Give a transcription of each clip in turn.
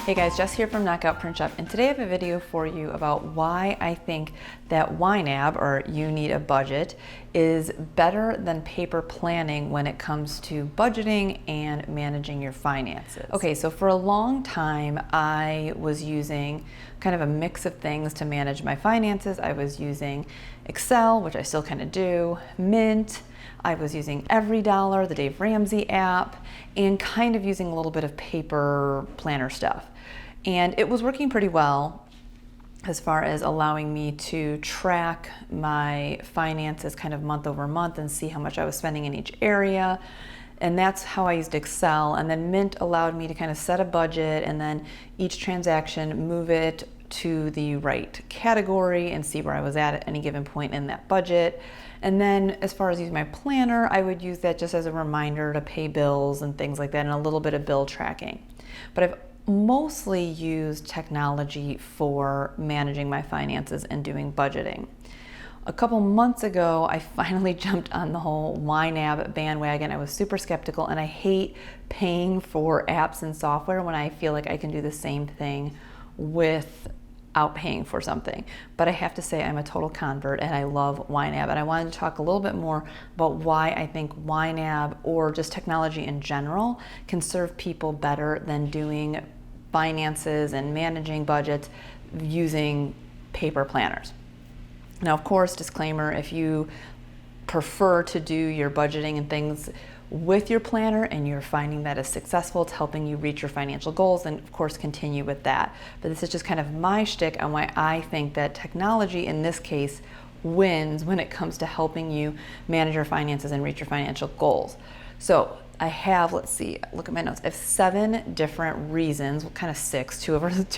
Hey guys, Jess here from Knockout Print Shop, and today I have a video for you about why I think that YNAB, or You Need a Budget, is better than paper planning when it comes to budgeting and managing your finances. Okay, so for a long time I was using kind of a mix of things to manage my finances. I was using Excel, which I still kind of do, Mint, I was using EveryDollar, the Dave Ramsey app, and kind of using a little bit of paper planner stuff. And it was working pretty well as far as allowing me to track my finances kind of month over month and see how much I was spending in each area. And that's how I used Excel. And then Mint allowed me to kind of set a budget and then each transaction move it to the right category and see where I was at any given point in that budget. And then as far as using my planner, I would use that just as a reminder to pay bills and things like that, and a little bit of bill tracking. But I've mostly used technology for managing my finances and doing budgeting. A couple months ago, I finally jumped on the whole YNAB bandwagon. I was super skeptical, and I hate paying for apps and software when I feel like I can do the same thing without paying for something. But I have to say I'm a total convert and I love YNAB, and I wanted to talk a little bit more about why I think YNAB, or just technology in general, can serve people better than doing finances and managing budgets using paper planners. Now, of course, disclaimer, if you prefer to do your budgeting and things with your planner and you're finding that is successful, it's helping you reach your financial goals, then of course continue with that. But this is just kind of my shtick on why I think that technology in this case wins when it comes to helping you manage your finances and reach your financial goals. So I have, let's see, look at my notes. I have 7 different reasons, kind of 6, two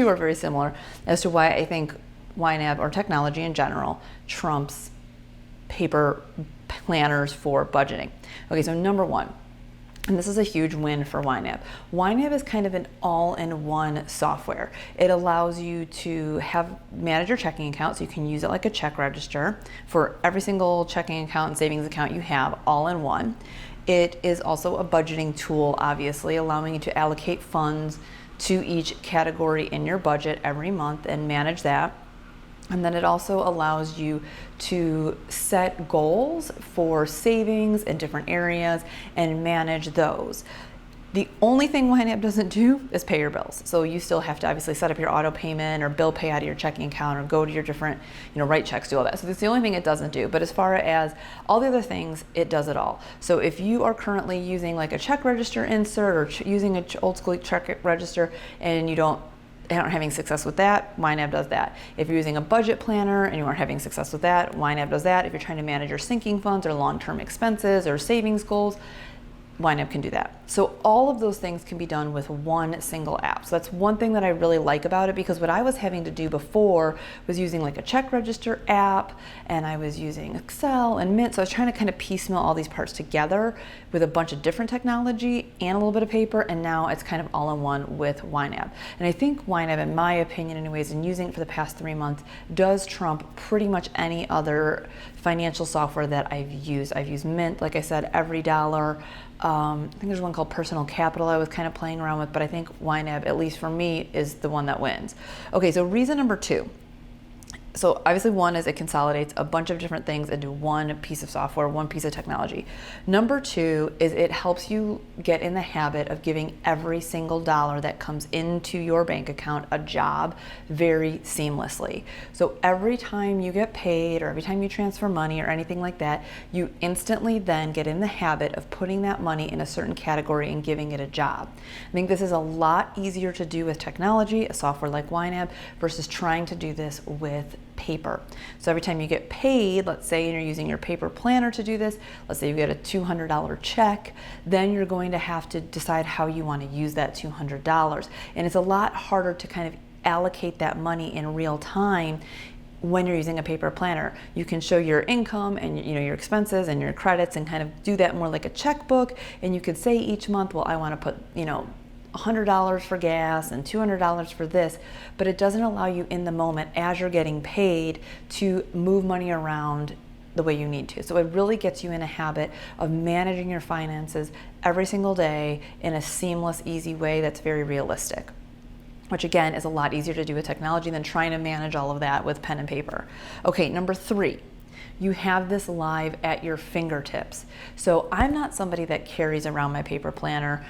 are very similar, as to why I think YNAB, or technology in general, trumps paper planners for budgeting. Okay, so number 1, and this is a huge win for YNAB. YNAB is kind of an all-in-one software. It allows you to manage your checking account, so you can use it like a check register for every single checking account and savings account you have, all in one. It is also a budgeting tool, obviously, allowing you to allocate funds to each category in your budget every month and manage that. And then it also allows you to set goals for savings in different areas and manage those. The only thing YNAB doesn't do is pay your bills. So you still have to obviously set up your auto payment or bill pay out of your checking account or go to your different, write checks, do all that. So that's the only thing it doesn't do. But as far as all the other things, it does it all. So if you are currently using like a check register insert or using an old school check register and you aren't having success with that, YNAB does that. If you're using a budget planner and you aren't having success with that, YNAB does that. If you're trying to manage your sinking funds or long-term expenses or savings goals, YNAB can do that. So all of those things can be done with one single app. So that's one thing that I really like about it, because what I was having to do before was using like a check register app, and I was using Excel and Mint. So I was trying to kind of piecemeal all these parts together with a bunch of different technology and a little bit of paper, and now it's kind of all in one with YNAB. And I think YNAB, in my opinion anyways, and using it for the past 3 months, does trump pretty much any other financial software that I've used. I've used Mint, like I said, EveryDollar. I think there's one called Personal Capital I was kind of playing around with, but I think YNAB, at least for me, is the one that wins. Okay, so reason number 2. So obviously one is it consolidates a bunch of different things into one piece of software, one piece of technology. Number 2 is it helps you get in the habit of giving every single dollar that comes into your bank account a job very seamlessly. So every time you get paid or every time you transfer money or anything like that, you instantly then get in the habit of putting that money in a certain category and giving it a job. I think this is a lot easier to do with technology, a software like YNAB, versus trying to do this with paper. So every time you get paid, let's say you're using your paper planner to do this, let's say you get a $200 check, then you're going to have to decide how you want to use that $200. And it's a lot harder to kind of allocate that money in real time when you're using a paper planner. You can show your income and your expenses and your credits and kind of do that more like a checkbook, and you could say each month, well, I want to put $100 for gas and $200 for this, but it doesn't allow you in the moment as you're getting paid to move money around the way you need to. So it really gets you in a habit of managing your finances every single day in a seamless, easy way that's very realistic. which again is a lot easier to do with technology than trying to manage all of that with pen and paper. Okay, number 3. You have this live at your fingertips. So I'm not somebody that carries around my paper planner.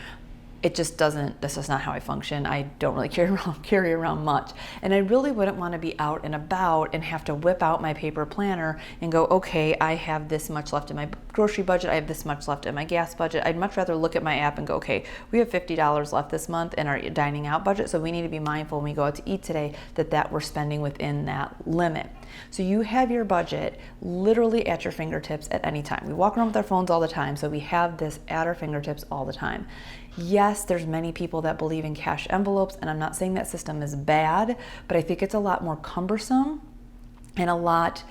It just doesn't, this is not how I function. I don't really carry around much. And I really wouldn't want to be out and about and have to whip out my paper planner and go, okay, I have this much left in my grocery budget. I have this much left in my gas budget. I'd much rather look at my app and go, okay, we have $50 left this month in our dining out budget. So we need to be mindful when we go out to eat today that we're spending within that limit. So you have your budget literally at your fingertips at any time. We walk around with our phones all the time, so we have this at our fingertips all the time. Yes, there's many people that believe in cash envelopes, and I'm not saying that system is bad, but I think it's a lot more cumbersome and a lot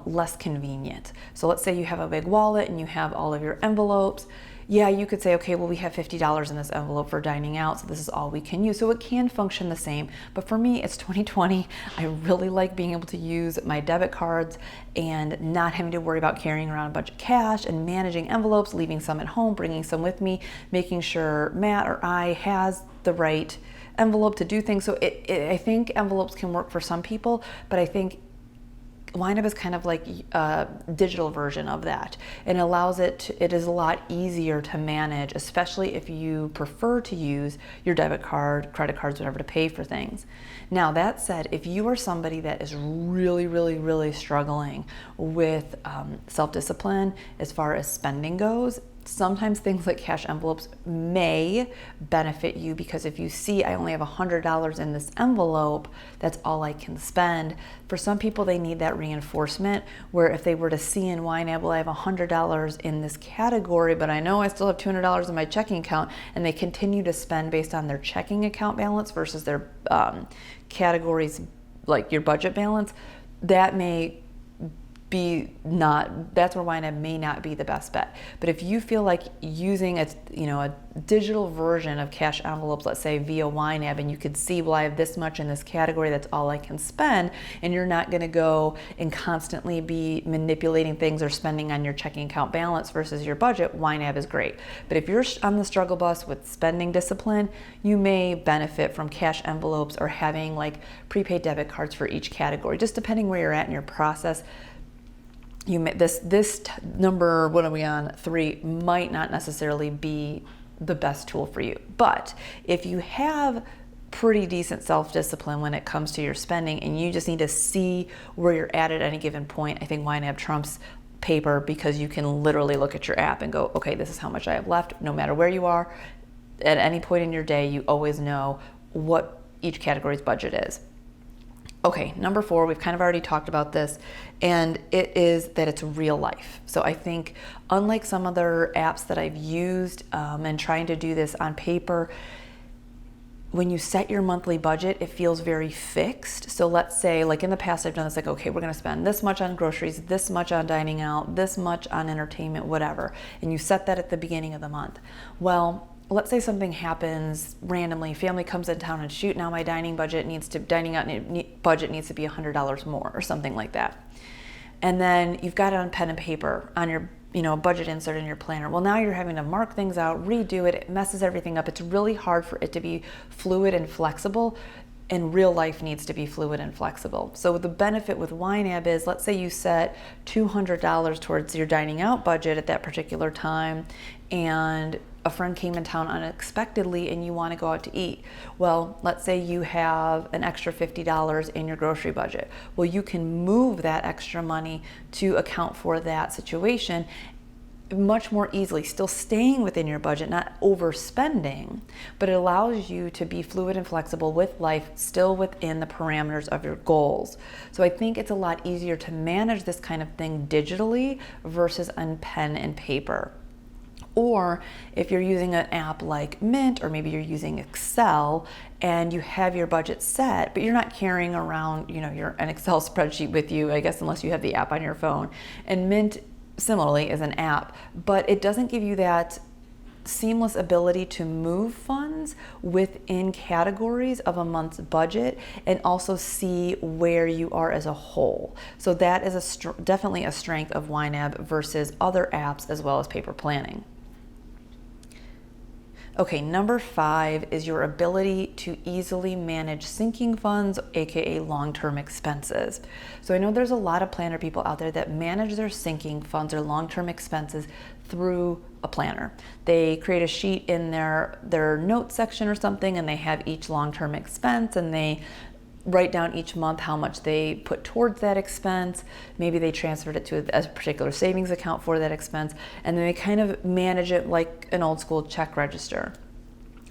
less convenient. So let's say you have a big wallet and you have all of your envelopes. Yeah, you could say, okay, well, we have $50 in this envelope for dining out, so this is all we can use. So it can function the same. But for me, it's 2020. I really like being able to use my debit cards and not having to worry about carrying around a bunch of cash and managing envelopes, leaving some at home, bringing some with me, making sure Matt or I has the right envelope to do things. So I think envelopes can work for some people, but I think YNAB is kind of like a digital version of that. It allows it is a lot easier to manage, especially if you prefer to use your debit card, credit cards, whatever to pay for things. Now that said, if you are somebody that is really struggling with self-discipline as far as spending goes, sometimes things like cash envelopes may benefit you, because if you see I only have $100 in this envelope, that's all I can spend. For some people, they need that reinforcement, where if they were to see in YNAB, well, I have $100 in this category, but I know I still have $200 in my checking account, and they continue to spend based on their checking account balance versus their categories like your budget balance, that may be that's where YNAB may not be the best bet. But if you feel like using a digital version of cash envelopes, let's say via YNAB, and you could see, well, I have this much in this category, that's all I can spend, and you're not going to go and constantly be manipulating things or spending on your checking account balance versus your budget, YNAB is great. But if you're on the struggle bus with spending discipline, you may benefit from cash envelopes or having like prepaid debit cards for each category, just depending where you're at in your process. This number, what are we on, 3, might not necessarily be the best tool for you. But if you have pretty decent self-discipline when it comes to your spending, and you just need to see where you're at any given point, I think YNAB trumps paper, because you can literally look at your app and go, okay, this is how much I have left. No matter where you are, at any point in your day, you always know what each category's budget is. Okay, number 4, we've kind of already talked about this, and it is that it's real life. So I think unlike some other apps that I've used and trying to do this on paper, when you set your monthly budget, it feels very fixed. So let's say, like in the past, I've done this, like, okay, we're gonna spend this much on groceries, this much on dining out, this much on entertainment, whatever. And you set that at the beginning of the month. Well, let's say something happens randomly, family comes in town and shoot, now my dining out budget needs to be $100 more or something like that. And then you've got it on pen and paper on your budget insert in your planner. Well, now you're having to mark things out, redo it, it messes everything up. It's really hard for it to be fluid and flexible, and real life needs to be fluid and flexible. So the benefit with YNAB is, let's say you set $200 towards your dining out budget at that particular time, and a friend came in town unexpectedly and you want to go out to eat. Well, let's say you have an extra $50 in your grocery budget. Well, you can move that extra money to account for that situation much more easily, still staying within your budget, not overspending, but it allows you to be fluid and flexible with life, still within the parameters of your goals. So I think it's a lot easier to manage this kind of thing digitally versus on pen and paper. Or if you're using an app like Mint, or maybe you're using Excel and you have your budget set, but you're not carrying around, an Excel spreadsheet with you, I guess, unless you have the app on your phone. And Mint similarly is an app, but it doesn't give you that seamless ability to move funds within categories of a month's budget and also see where you are as a whole. So that is definitely a strength of YNAB versus other apps as well as paper planning. Okay, number 5 is your ability to easily manage sinking funds, aka long-term expenses. So I know there's a lot of planner people out there that manage their sinking funds or long-term expenses through a planner. They create a sheet in their notes section or something, and they have each long-term expense, and they write down each month how much they put towards that expense. Maybe they transferred it to a particular savings account for that expense, and then they kind of manage it like an old school check register,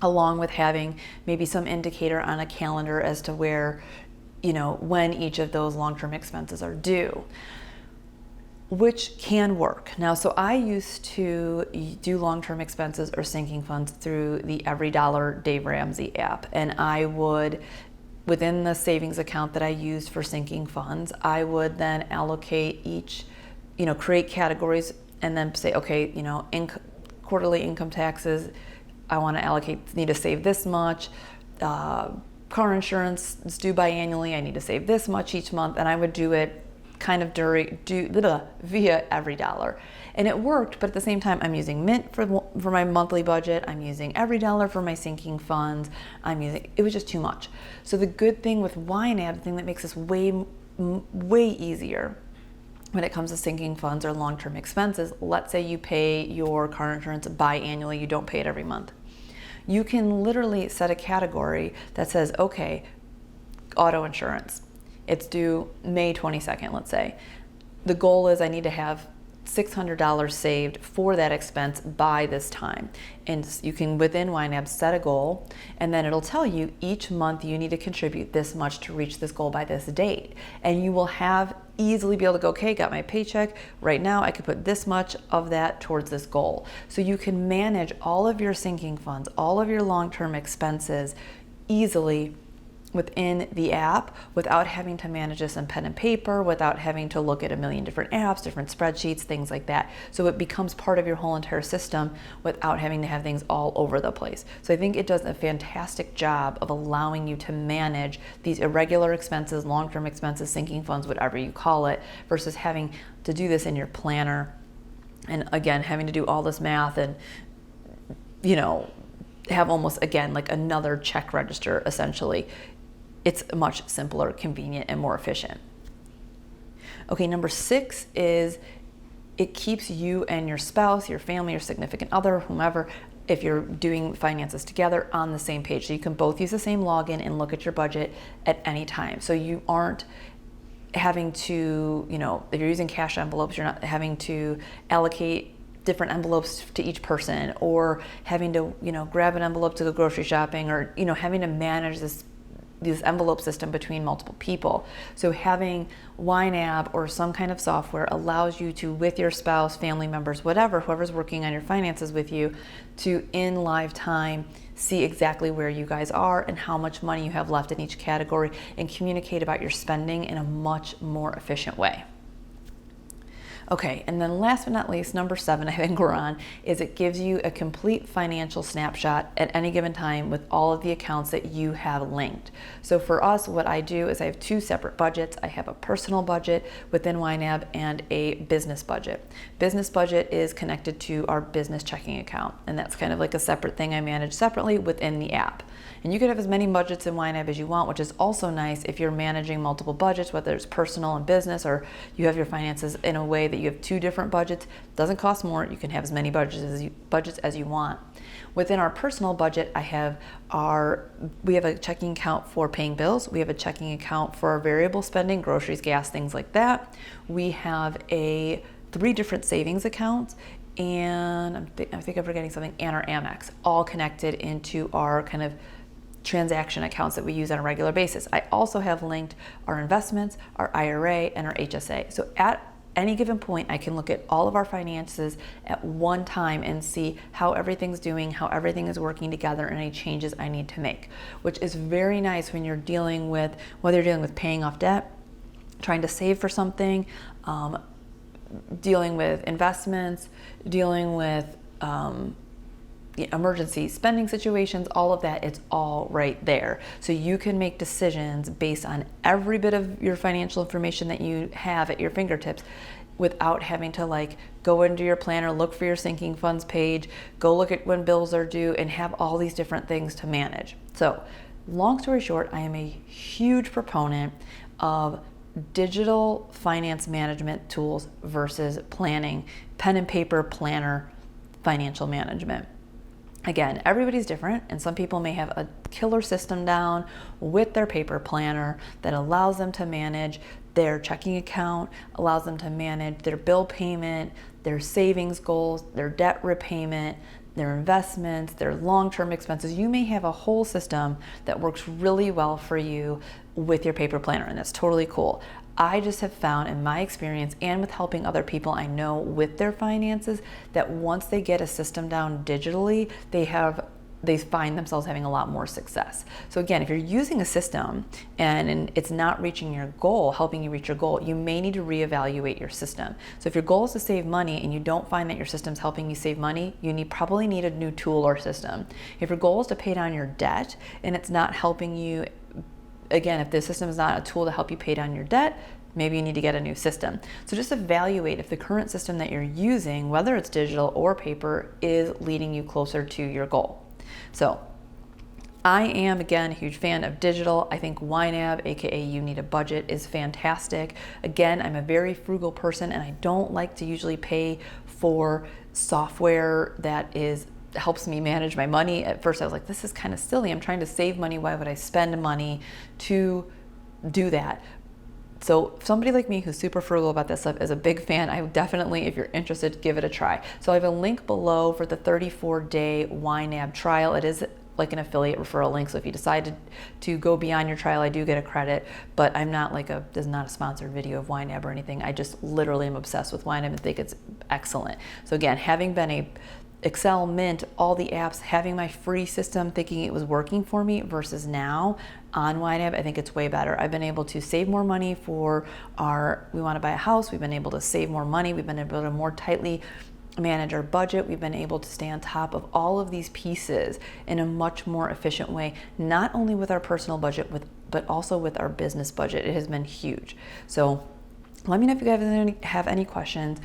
along with having maybe some indicator on a calendar as to where, when each of those long-term expenses are due, which can work. Now, so I used to do long-term expenses or sinking funds through the Every Dollar Dave Ramsey app, and I would, within the savings account that I used for sinking funds, I would then allocate each, create categories and then say, okay, quarterly income taxes, I want to need to save this much. Car insurance is due biannually, I need to save this much each month, and I would do it kind of via Every Dollar. And it worked, but at the same time, I'm using Mint for my monthly budget. I'm using Every Dollar for my sinking funds. It was just too much. So the good thing with YNAB, the thing that makes this way easier when it comes to sinking funds or long-term expenses, let's say you pay your car insurance biannually, you don't pay it every month. You can literally set a category that says, okay, auto insurance. It's due May 22nd, let's say. The goal is I need to have $600 saved for that expense by this time. And you can, within YNAB, set a goal, and then it'll tell you each month you need to contribute this much to reach this goal by this date. And you will easily be able to go, okay, got my paycheck. Right now I could put this much of that towards this goal. So you can manage all of your sinking funds, all of your long-term expenses easily within the app without having to manage this in pen and paper, without having to look at a million different apps, different spreadsheets, things like that. So it becomes part of your whole entire system without having to have things all over the place. So I think it does a fantastic job of allowing you to manage these irregular expenses, long-term expenses, sinking funds, whatever you call it, versus having to do this in your planner. And again, having to do all this math and, have almost, again, like another check register, essentially. It's much simpler, convenient, and more efficient. Okay, number 6 is it keeps you and your spouse, your family, your significant other, whomever, if you're doing finances together, on the same page. So you can both use the same login and look at your budget at any time. So you aren't having to, if you're using cash envelopes, you're not having to allocate different envelopes to each person, or having to, grab an envelope to go grocery shopping, or, having to manage this envelope system between multiple people. So having YNAB or some kind of software allows you to, with your spouse, family members, whoever's working on your finances with you, to in live time see exactly where you guys are and how much money you have left in each category, and communicate about your spending in a much more efficient way. Okay, and then last but not least, number 7, I think we're on, is it gives you a complete financial snapshot at any given time with all of the accounts that you have linked. So for us, what I do is I have 2 separate budgets. I have a personal budget within YNAB and a business budget. Business budget is connected to our business checking account, and that's kind of like a separate thing I manage separately within the app. And you can have as many budgets in YNAB as you want, which is also nice if you're managing multiple budgets, whether it's personal and business, or you have your finances in a way that you have 2 different budgets. It doesn't cost more. You can have as many budgets as you want. Within our personal budget, we have a checking account for paying bills. We have a checking account for our variable spending, groceries, gas, things like that. We have 3 different savings accounts, and I think I'm forgetting something, and our Amex, all connected into our kind of transaction accounts that we use on a regular basis. I also have linked our investments, our IRA, and our HSA. So at any given point, I can look at all of our finances at one time and see how everything's doing, how everything is working together, and any changes I need to make, which is very nice when you're dealing with, whether you're dealing with paying off debt, trying to save for something, dealing with investments, dealing with emergency spending situations, all of that, it's all right there. So you can make decisions based on every bit of your financial information that you have at your fingertips without having to like go into your planner, look for your sinking funds page, go look at when bills are due, and have all these different things to manage. So long story short, I am a huge proponent of digital finance management tools versus planning, pen and paper planner financial management. Again, everybody's different, and some people may have a killer system down with their paper planner that allows them to manage their checking account, allows them to manage their bill payment, their savings goals, their debt repayment, their investments, their long-term expenses. You may have a whole system that works really well for you with your paper planner, and that's totally cool. I just have found in my experience and with helping other people I know with their finances that once they get a system down digitally, they find themselves having a lot more success. So again, if you're using a system and it's not reaching your goal, helping you reach your goal, you may need to reevaluate your system. So if your goal is to save money and you don't find that your system's helping you save money, you probably need a new tool or system. If your goal is to pay down your debt and it's not helping you, again, if the system is not a tool to help you pay down your debt, maybe you need to get a new system. So just evaluate if the current system that you're using, whether it's digital or paper, is leading you closer to your goal. So I am, again, a huge fan of digital. I think YNAB, aka You Need a Budget, is fantastic. Again, I'm a very frugal person and I don't like to usually pay for software that helps me manage my money. At first I was like, this is kind of silly. I'm trying to save money. Why would I spend money to do that? So somebody like me who's super frugal about this stuff is a big fan. I would definitely, if you're interested, give it a try. So I have a link below for the 34-day YNAB trial. It is like an affiliate referral link. So if you decide to go beyond your trial, I do get a credit, but I'm not like this is not a sponsored video of YNAB or anything. I just literally am obsessed with YNAB and think it's excellent. So again, having been a Excel, Mint, all the apps, having my free system, thinking it was working for me versus now on YNAB, I think it's way better. I've been able to save more money for we want to buy a house. We've been able to save more money. We've been able to more tightly manage our budget. We've been able to stay on top of all of these pieces in a much more efficient way, not only with our personal budget, but also with our business budget. It has been huge. So let me know if you guys have any questions.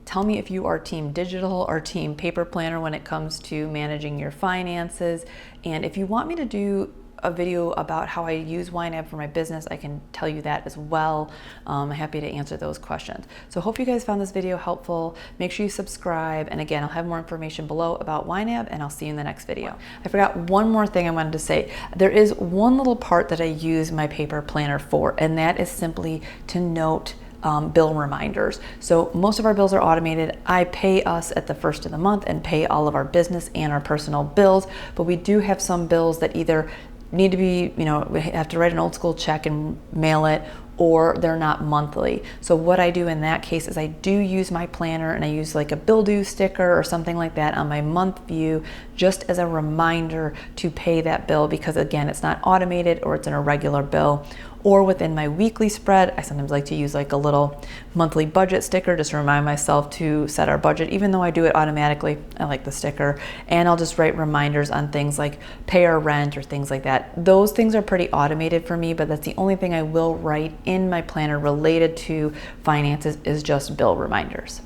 Tell me if you are team digital or team paper planner when it comes to managing your finances. And if you want me to do a video about how I use YNAB for my business, I can tell you that as well. I'm happy to answer those questions. So hope you guys found this video helpful. Make sure you subscribe. And again, I'll have more information below about YNAB and I'll see you in the next video. I forgot one more thing I wanted to say. There is one little part that I use my paper planner for, and that is simply to note bill reminders. So most of our bills are automated. I pay us at the first of the month and pay all of our business and our personal bills, but we do have some bills that either need to be, we have to write an old school check and mail it, or they're not monthly. So what I do in that case is I do use my planner and I use like a bill due sticker or something like that on my month view just as a reminder to pay that bill, because again, it's not automated or it's an irregular bill. Or within my weekly spread, I sometimes like to use like a little monthly budget sticker just to remind myself to set our budget. Even though I do it automatically, I like the sticker. And I'll just write reminders on things like pay our rent or things like that. Those things are pretty automated for me, but that's the only thing I will write in my planner related to finances is just bill reminders.